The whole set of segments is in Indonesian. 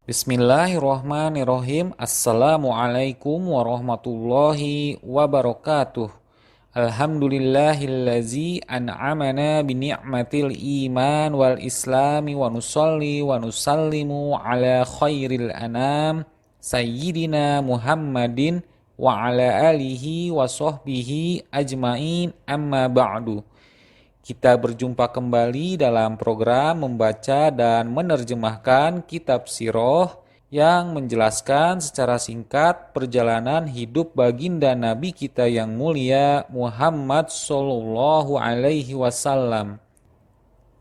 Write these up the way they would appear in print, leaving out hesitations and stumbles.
Bismillahirrahmanirrahim. Assalamualaikum warahmatullahi wabarakatuh. Alhamdulillahillazi an'amana bini'matil iman wal islami wa nusalli wa nusallimu ala khairil anam sayyidina Muhammadin wa ala alihi wa sahbihi ajmain amma ba'du. Kita berjumpa kembali dalam program membaca dan menerjemahkan kitab Sirah yang menjelaskan secara singkat perjalanan hidup baginda Nabi kita yang mulia Muhammad Sallallahu Alaihi Wasallam.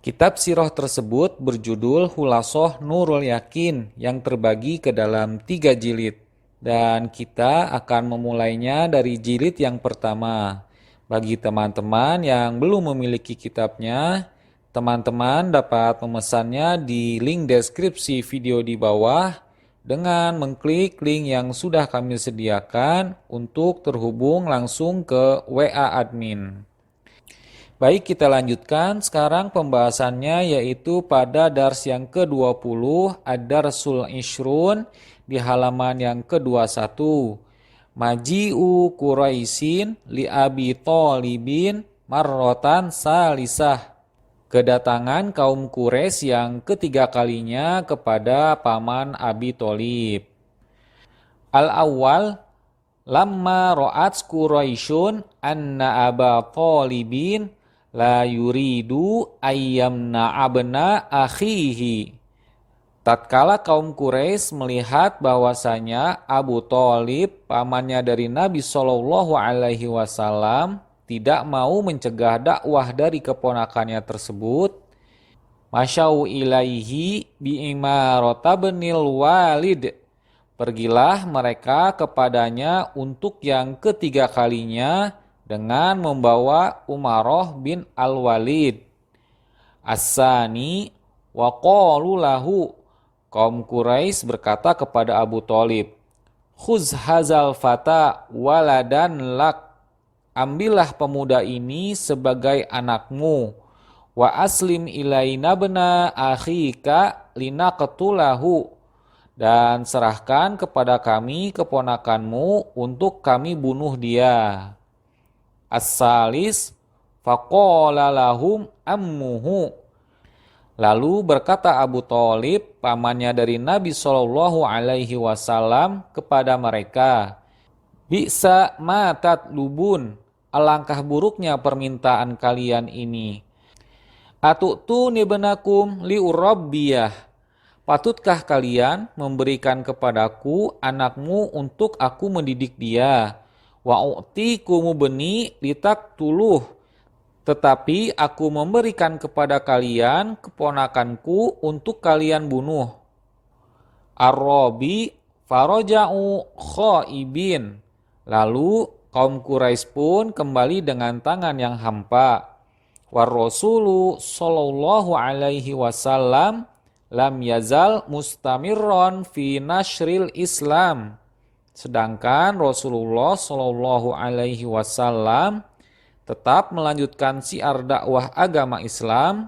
Kitab Sirah tersebut berjudul Khulasoh Nurul Yakin yang terbagi ke dalam 3 jilid. Dan kita akan memulainya dari jilid yang pertama. Bagi teman-teman yang belum memiliki kitabnya, teman-teman dapat memesannya di link deskripsi video di bawah dengan mengklik link yang sudah kami sediakan untuk terhubung langsung ke WA admin. Baik, kita lanjutkan sekarang pembahasannya, yaitu pada dars yang ke-20 Ad-Darsul Ishrun di halaman yang ke-21. Maji'u Quraisyin li Abi Thalibin marrotan salisah. Kedatangan kaum Quraisy yang ketiga kalinya kepada paman Abi Thalib. Al-awwal, lamma ra'at Quraisyun anna Aba Thalibin la yuridu ayyamna abna akhihi. Tatkala kaum Quraisy melihat bahwasanya Abu Thalib, pamannya dari Nabi Shallallahu Alaihi Wasallam, tidak mau mencegah dakwah dari keponakannya tersebut, masyau ilaihi bi'imarata binil walid. Pergilah mereka kepadanya untuk yang ketiga kalinya dengan membawa Umaroh bin Al-Walid. As-sani wa qalu lahu. Kaum Quraisy berkata kepada Abu Thalib, "Khuz hazal fata waladan lak." Ambillah pemuda ini sebagai anakmu. Wa aslim ilaina bna akhika linaqtulahu. Dan serahkan kepada kami keponakanmu untuk kami bunuh dia. As-salis faqala lahum ammuhu. Lalu berkata Abu Thalib, pamannya dari Nabi Shallallahu Alaihi Wasallam, kepada mereka, "Bisa matat lubun, alangkah buruknya permintaan kalian ini. Atu'tu nibnakum liurabbiyah. Patutkah kalian memberikan kepadaku anakmu untuk aku mendidik dia? Wa u'tikumu beni litaktuluh. Tetapi aku memberikan kepada kalian keponakanku untuk kalian bunuh." Ar-Rabi faroja'u khaibin. Lalu kaum Quraisy pun kembali dengan tangan yang hampa. War Rasulu sallallahu alaihi wasallam lam yazal mustamirron fi nashril Islam. Sedangkan Rasulullah sallallahu alaihi wasallam tetap melanjutkan syiar dakwah agama Islam,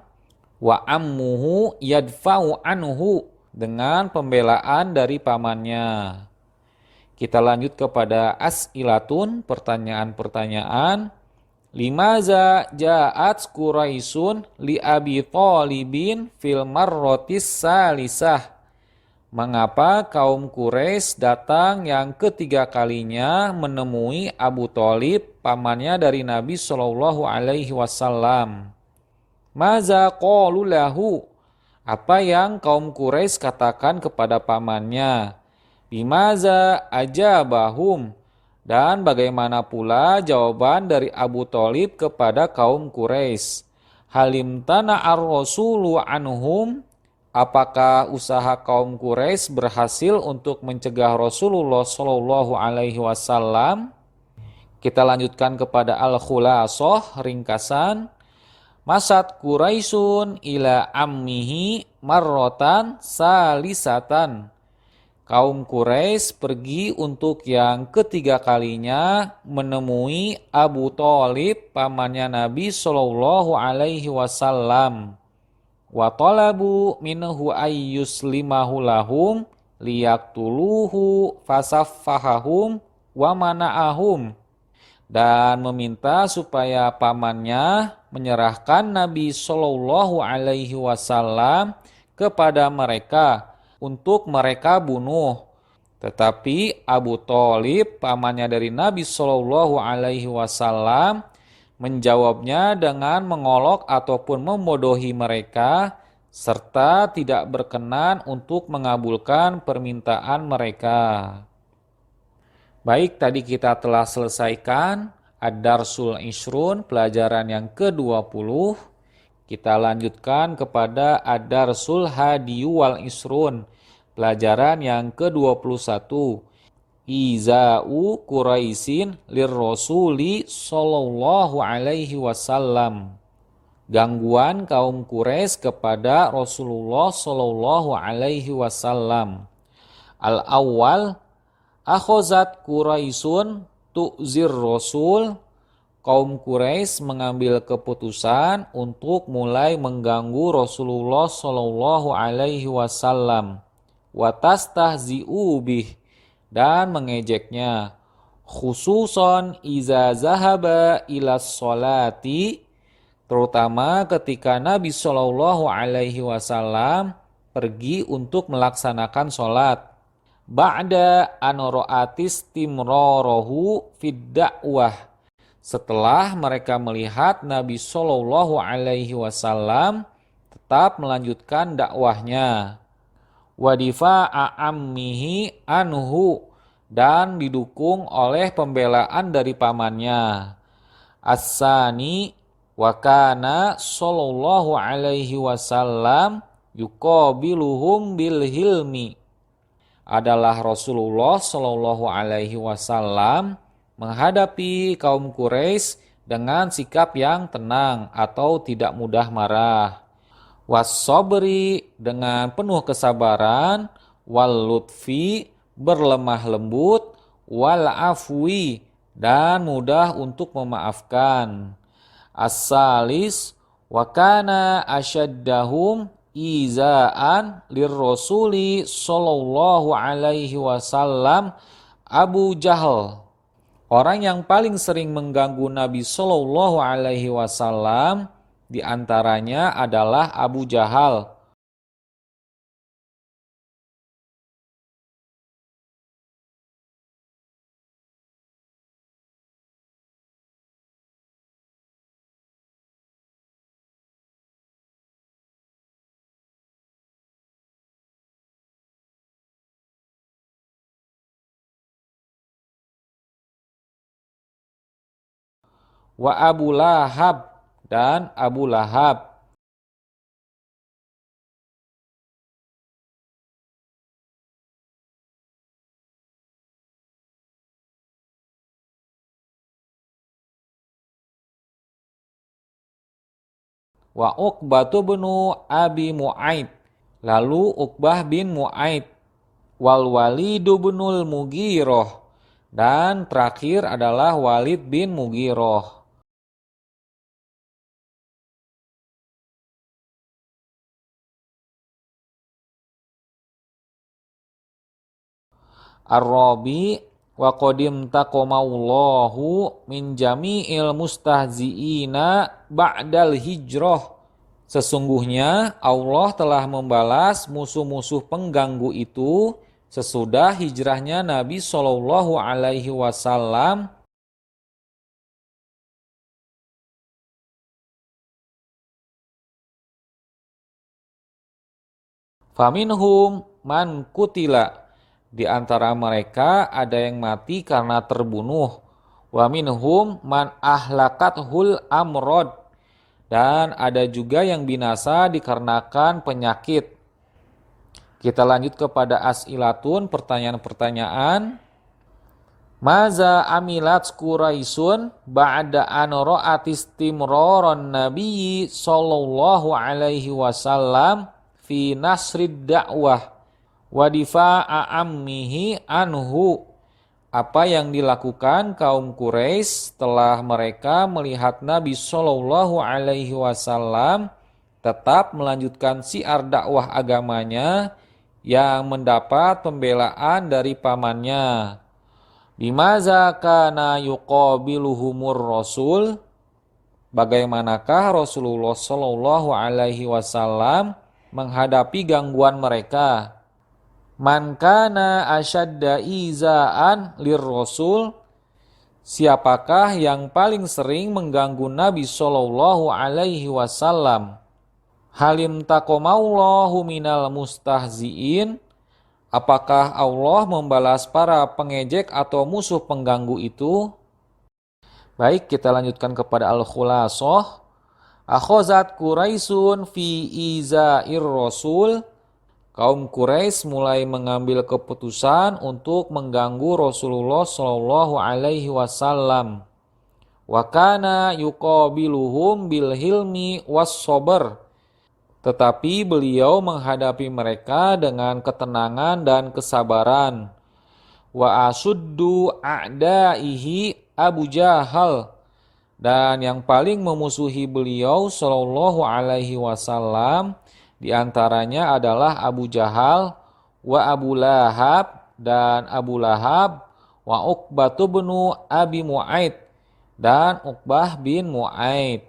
wa ammuhu yadfa'u anhu, dengan pembelaan dari pamannya. Kita lanjut kepada as'ilatun, pertanyaan-pertanyaan. Limaza ja'at Quraisyun li Abi Thalibin fil marrotis salisah. Mengapa kaum Quraisy datang yang ketiga kalinya menemui Abu Thalib, pamannya dari Nabi Shallallahu Alaihi Wasallam? Maza qalu lahu. Apa yang kaum Quraisy katakan kepada pamannya? Bimaza ajabahum. Dan bagaimana pula jawaban dari Abu Thalib kepada kaum Quraisy? Halim tana'ar rasulu anhum. Apakah usaha kaum Quraisy berhasil untuk mencegah Rasulullah Shallallahu Alaihi Wasallam? Kita lanjutkan kepada al-khulasoh, ringkasan. Masat Quraisyun ila ammihi marrotan salisatan. Kaum Quraisy pergi untuk yang ketiga kalinya menemui Abu Thalib, pamannya Nabi Shallallahu Alaihi Wasallam. Wa talabu minhu ayyuslimahu lahum liyaktuluhu fasaffahahum wa mana'ahum, dan meminta supaya pamannya menyerahkan Nabi Shallallahu Alaihi Wasallam kepada mereka untuk mereka bunuh. Tetapi Abu Thalib, pamannya dari Nabi Shallallahu Alaihi Wasallam, menjawabnya dengan mengolok ataupun membodohi mereka, serta tidak berkenan untuk mengabulkan permintaan mereka. Baik, tadi kita telah selesaikan Ad-Darsul Ishrun, pelajaran yang ke-20. Kita lanjutkan kepada Ad-Darsul Hadiyu wal Ishrun, pelajaran yang ke-21. Iza'u Quraisyin lirrasuli sallallahu alaihi wasallam. Gangguan kaum Quraisy kepada Rasulullah sallallahu alaihi wasallam. Al-awwal, akhozat Quraisyun tu'zir Rasul. Kaum Quraisy mengambil keputusan untuk mulai mengganggu Rasulullah sallallahu alaihi wasallam. Wa tastahzi'u bih, dan mengejeknya, khususon iza zahaba ilas sholati, terutama ketika Nabi Shallallahu Alaihi Wasallam pergi untuk melaksanakan sholat. Ba'da anoro'atis timrorohu fid da'wah, setelah mereka melihat Nabi Shallallahu Alaihi Wasallam tetap melanjutkan dakwahnya. Wadifa'a ammihi anhu, dan didukung oleh pembelaan dari pamannya. As-sani, wa kana sallallahu alaihi wasallam yuqabiluhum bil hilmi, adalah Rasulullah sallallahu alaihi wasallam menghadapi kaum Quraisy dengan sikap yang tenang atau tidak mudah marah. Was-sabri, dengan penuh kesabaran. Wal-lutfi, berlemah lembut. Wal-afwi, dan mudah untuk memaafkan. As-salis, wa kana asyaddahum izaan lirrasuli sallallahu alaihi wasallam Abu Jahal. Orang yang paling sering mengganggu Nabi sallallahu alaihi wasallam di antaranya adalah Abu Jahal. Wa Abu Lahab, dan Abu Lahab. Wa Uqbatu bnu Abi Mu'aid, lalu Uqbah bin Mu'aid. Wal Walidu binul Mughirah, dan terakhir adalah Walid bin Mughirah. Ar-Rabi, wa qadim taqamallahu min jami'il mustahzi'ina ba'dal hijrah. Sesungguhnya Allah telah membalas musuh-musuh pengganggu itu sesudah hijrahnya Nabi Shallallahu Alaihi Wasallam. Faminhum man kutila, di antara mereka ada yang mati karena terbunuh. Wa minhum man ahlakathul amrod, dan ada juga yang binasa dikarenakan penyakit. Kita lanjut kepada as'ilatun, pertanyaan-pertanyaan. Maza amilat Quraisyun ba'da an ra'at istimraran Nabi sallallahu alaihi wasallam fi nasrid da'wah wa difa'a ammihi anhu. Apa yang dilakukan kaum Quraisy setelah mereka melihat Nabi Shallallahu Alaihi Wasallam tetap melanjutkan syiar dakwah agamanya, yang mendapat pembelaan dari pamannya. Bimaza kana yuqabiluhumur rasul, bagaimanakah Rasulullah Shallallahu Alaihi Wasallam menghadapi gangguan mereka? Man kana asyadda izaan lir rasul, siapakah yang paling sering mengganggu Nabi Shallallahu Alaihi Wasallam? Halim takomallahu minal mustahziin, apakah Allah membalas para pengejek atau musuh pengganggu itu? Baik, kita lanjutkan kepada al-khulasah. Akhozat Quraisyun fi izair rasul, kaum Quraisy mulai mengambil keputusan untuk mengganggu Rasulullah Shallallahu Alaihi Wasallam. Wa kana yuqabiluhum bil hilmi was sabr, tetapi beliau menghadapi mereka dengan ketenangan dan kesabaran. Wa asuddu a'daihi Abu Jahal, dan yang paling memusuhi beliau Shallallahu Alaihi Wasallam diantaranya adalah Abu Jahal, wa Abu Lahab, dan Abu Lahab, wa Uqbah bin Abi Mu'aid, dan Uqbah bin Mu'aid.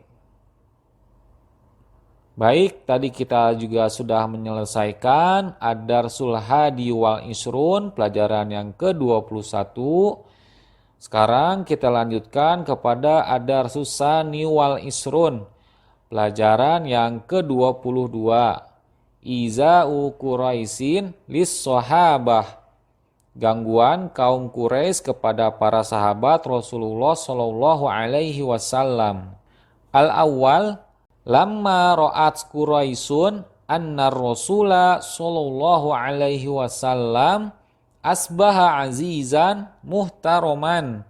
Baik, tadi kita juga sudah menyelesaikan Ad-Darsul Hadi wal Isrun, pelajaran yang ke-21. Sekarang kita lanjutkan kepada Ad-Darsus Sani wal Isrun, pelajaran yang ke-22. Iza'u Quraisyin lis sahabah, gangguan kaum Quraisy kepada para sahabat Rasulullah Shallallahu Alaihi Wasallam. Al-awwal, lamma ra'at Quraisyun anna Rasula Shallallahu Alaihi Wasallam asbaha azizan muhtaroman.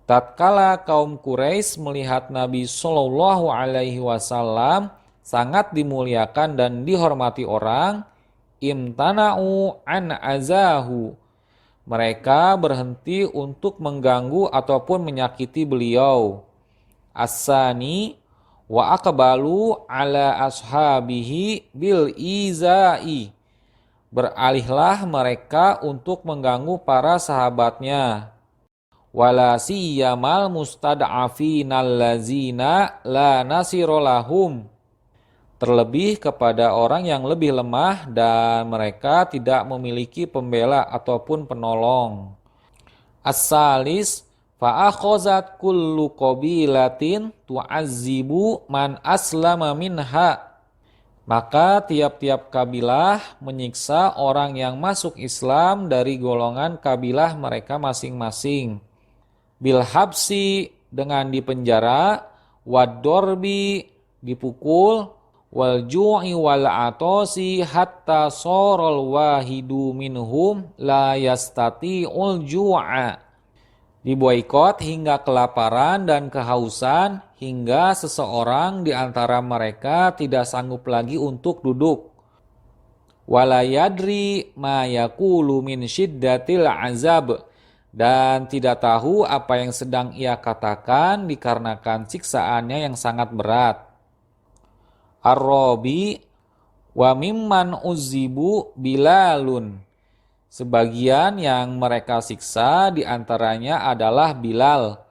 Tatkala kaum Quraisy melihat Nabi Shallallahu Alaihi Wasallam sangat dimuliakan dan dihormati orang, imtana'u an azahu, mereka berhenti untuk mengganggu ataupun menyakiti beliau. As-sani, wa aqbalu ala ashabihi bil izai, beralihlah mereka untuk mengganggu para sahabatnya. Wala siyamal mustad'afinal lazina la nasirolahum, terlebih kepada orang yang lebih lemah dan mereka tidak memiliki pembela ataupun penolong. As-salis, fa'akhozat kullu qabilatin tu'azzibu man aslama minha, maka tiap-tiap kabilah menyiksa orang yang masuk Islam dari golongan kabilah mereka masing-masing. Bil habsi, dengan dipenjara, wad-dorbi, dipukul, wal ju'i wal atosi hatta sorol wahidu minhum la yastati'ul ju'a, diboikot hingga kelaparan dan kehausan hingga seseorang di antara mereka tidak sanggup lagi untuk duduk. Wala yadri ma yaqulu min syiddatil azab, dan tidak tahu apa yang sedang ia katakan dikarenakan siksaannya yang sangat berat. Ar-Rabi, wa mimman uzzibu Bilalun, sebagian yang mereka siksa diantaranya adalah Bilal.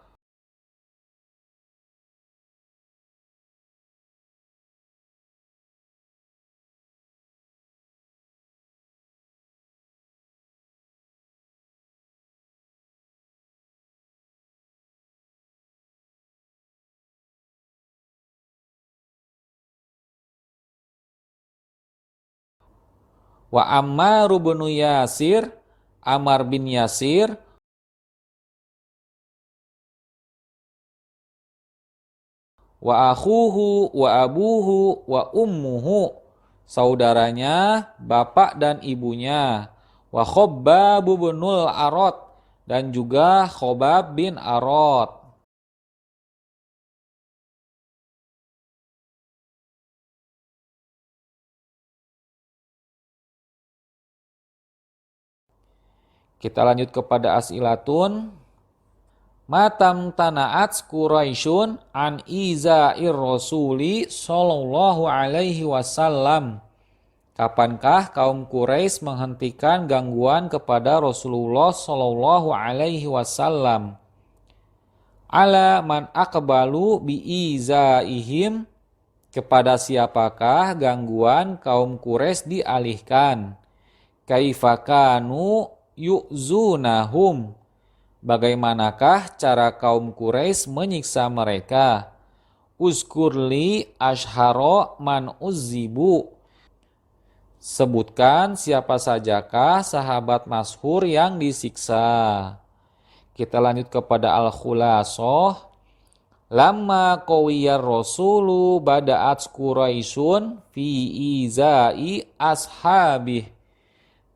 Wa Ammar bin Yasir, Ammar bin Yasir, wa akhuhu wa abuhu wa ummuhu, saudaranya, bapak dan ibunya. Wa Khobbab binul Arad, dan juga Khobab bin Arad. Kita lanjut kepada as'ilatun. Matam tana'at Quraisyun an iza'ir rasuli sallallahu alaihi wasallam, Kapankah kaum Quraisy menghentikan gangguan kepada Rasulullah Shallallahu Alaihi Wasallam? Ala man aqbalu bi'izaihim, kepada siapakah gangguan kaum Quraisy dialihkan? Kaifakanu yu'zunahum, bagaimanakah cara kaum Quraisy menyiksa mereka? Uzkurli ashharo man uzzibu, sebutkan siapa sajakah sahabat masyhur yang disiksa. Kita lanjut kepada al-khulasoh. Lamma qawiyar rasulu bada'at Quraisyun fi izai ashabih.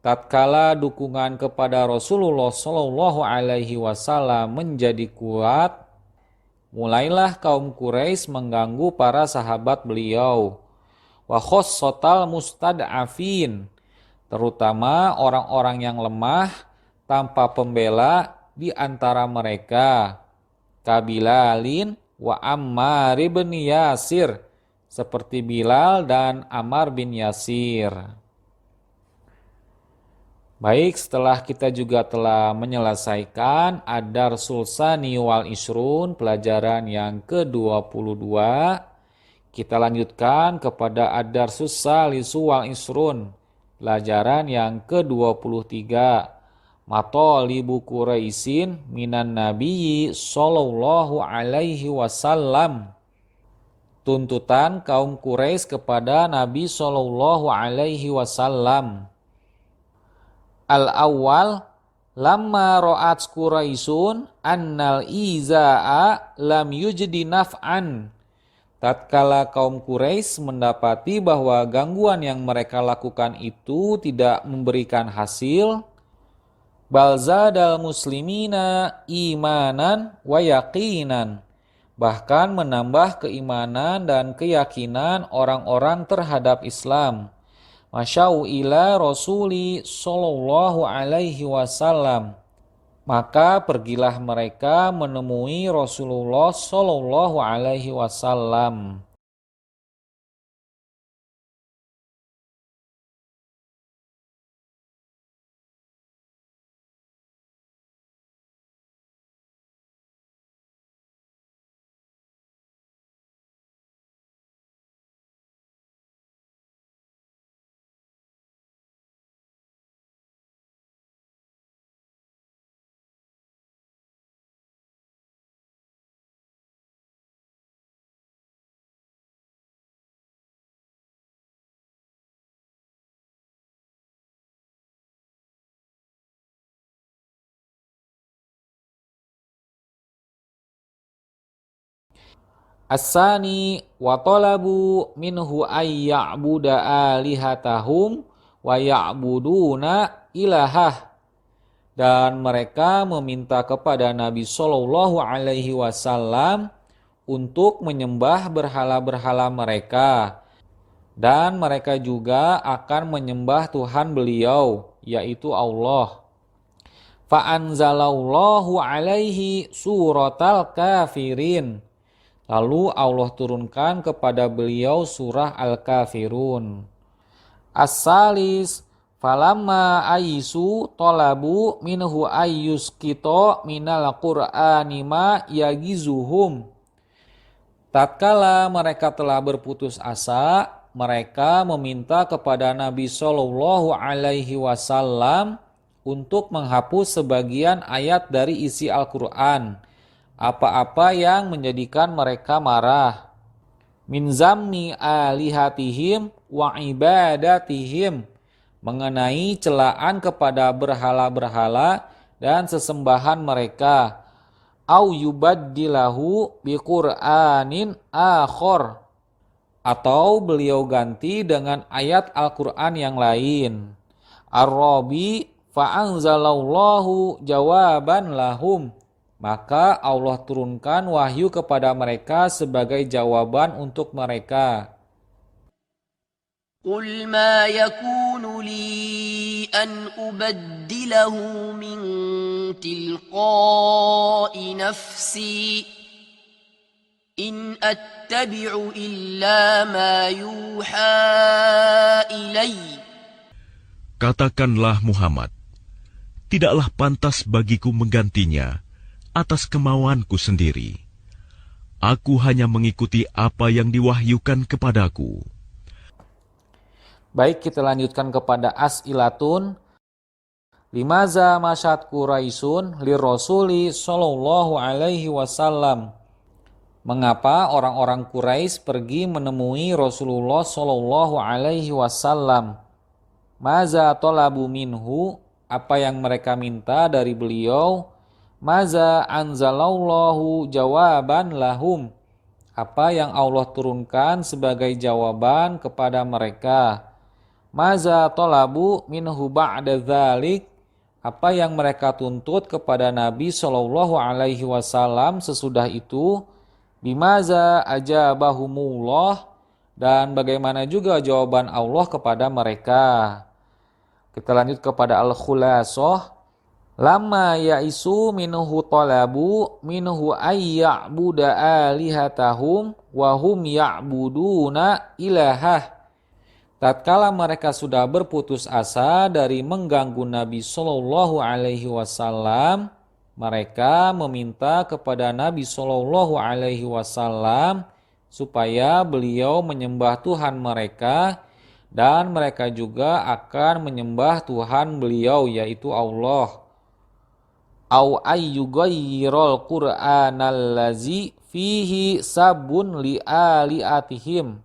Tatkala dukungan kepada Rasulullah Shallallahu Alaihi Wasallam menjadi kuat, mulailah kaum Quraisy mengganggu para sahabat beliau. Wa khossotal mustad'afin, terutama orang-orang yang lemah tanpa pembela di antara mereka. Kabilalin wa Ammar bin Yasir, seperti Bilal dan Ammar bin Yasir. Baik, setelah kita juga telah menyelesaikan Ad-Darsul Tsani wal Ishrun, pelajaran yang ke-22, kita lanjutkan kepada Ad-Darsus Tsalisu wal Ishrun, pelajaran yang ke-23. Matolibu Quraisyin minan nabiyyi sallallahu alaihi wasallam. Tuntutan kaum Quraisy kepada Nabi sallallahu alaihi wasallam. Al-awwal, lamma ra'at Quraisyun annal izaa lam yujdi naf'an. Tatkala kaum Quraisy mendapati bahwa gangguan yang mereka lakukan itu tidak memberikan hasil, balzadal muslimina imanan wa yaqinan, bahkan menambah keimanan dan keyakinan orang-orang terhadap Islam. Masyau ila rasuli sallallahu alaihi wasallam, maka pergilah mereka menemui Rasulullah sallallahu alaihi wasallam. As-sani wa talabu minhu ay ya'buda alihatahum wa ya'buduna ilahah, dan mereka meminta kepada Nabi Shallallahu Alaihi Wasallam untuk menyembah berhala-berhala mereka, dan mereka juga akan menyembah Tuhan beliau, yaitu Allah. Fa'anzalallahu alaihi suratal kafirin, lalu Allah turunkan kepada beliau surah Al-Kafirun. As-salis, falamma aisu tolabu minhu ayyuskito minal qur'ani ma yagizuhum. Tatkala mereka telah berputus asa, mereka meminta kepada Nabi Shallallahu Alaihi Wasallam untuk menghapus sebagian ayat dari isi Al-Quran, apa-apa yang menjadikan mereka marah. Min zammi alihatihim wa ibadatihim, mengenai celaan kepada berhala-berhala dan sesembahan mereka. Au yubaddilahu biqur'anin akhor, atau beliau ganti dengan ayat Al-Quran yang lain. Ar-Rabi fa'anzalallahu jawaban lahum, maka Allah turunkan wahyu kepada mereka sebagai jawaban untuk mereka. قل ما يكون لي أن أبدله من تلقاء نفسي إن أتبع إلا ما يوحى إلي Katakanlah Muhammad, tidaklah pantas bagiku menggantinya atas kemauanku sendiri. Aku hanya mengikuti apa yang diwahyukan kepadaku. Baik, kita lanjutkan kepada as'ilatun. Limaza masyad Quraisyun lirrasuli sallallahu alaihi wasallam. Mengapa orang-orang Quraisy pergi menemui Rasulullah sallallahu alaihi wasallam? Maza talabu minhu, apa yang mereka minta dari beliau? Maza anzalallahu jawaban lahum, apa yang Allah turunkan sebagai jawaban kepada mereka? Maza talabu minhu ba'da dzalik, apa yang mereka tuntut kepada Nabi Shallallahu Alaihi Wasallam sesudah itu? Bimaza ajabahumullah, dan bagaimana juga jawaban Allah kepada mereka? Kita lanjut kepada al-khulasah. Lama ya'isu minhu talabu minhu ayya'buda alihatahum wa hum ya'buduna ilahah. Tatkala mereka sudah berputus asa dari mengganggu Nabi Shallallahu Alaihi Wasallam, mereka meminta kepada Nabi Shallallahu Alaihi Wasallam supaya beliau menyembah Tuhan mereka, dan mereka juga akan menyembah Tuhan beliau, yaitu Allah. Au ayyughayyirul Qur'anallazi fihi sabun li aliatihim,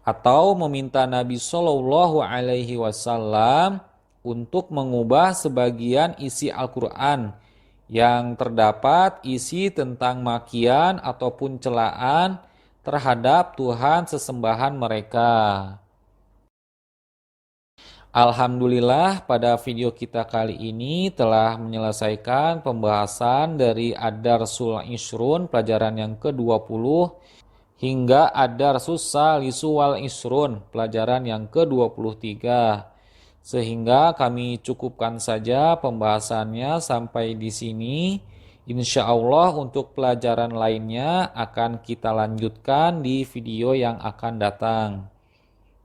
atau meminta Nabi Shallallahu Alaihi Wasallam untuk mengubah sebagian isi Al-Quran yang terdapat isi tentang makian ataupun celaan terhadap Tuhan sesembahan mereka. Alhamdulillah, pada video kita kali ini telah menyelesaikan pembahasan dari Ad-Darsul Ishrun, pelajaran yang ke-20, hingga Ad-Darsus Salisu wal Ishrun, pelajaran yang ke-23. Sehingga kami cukupkan saja pembahasannya sampai di sini. Insya Allah untuk pelajaran lainnya akan kita lanjutkan di video yang akan datang.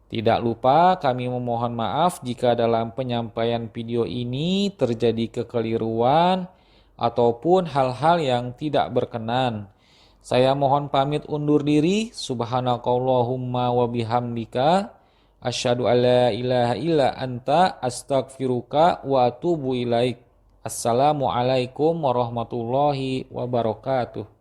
Tidak lupa kami memohon maaf jika dalam penyampaian video ini terjadi kekeliruan ataupun hal-hal yang tidak berkenan. Saya mohon pamit undur diri. Subhanakallahumma wa bihamdika asyhadu alla ilaha illa anta astaghfiruka wa atubu ilaik. Assalamualaikum warahmatullahi wabarakatuh.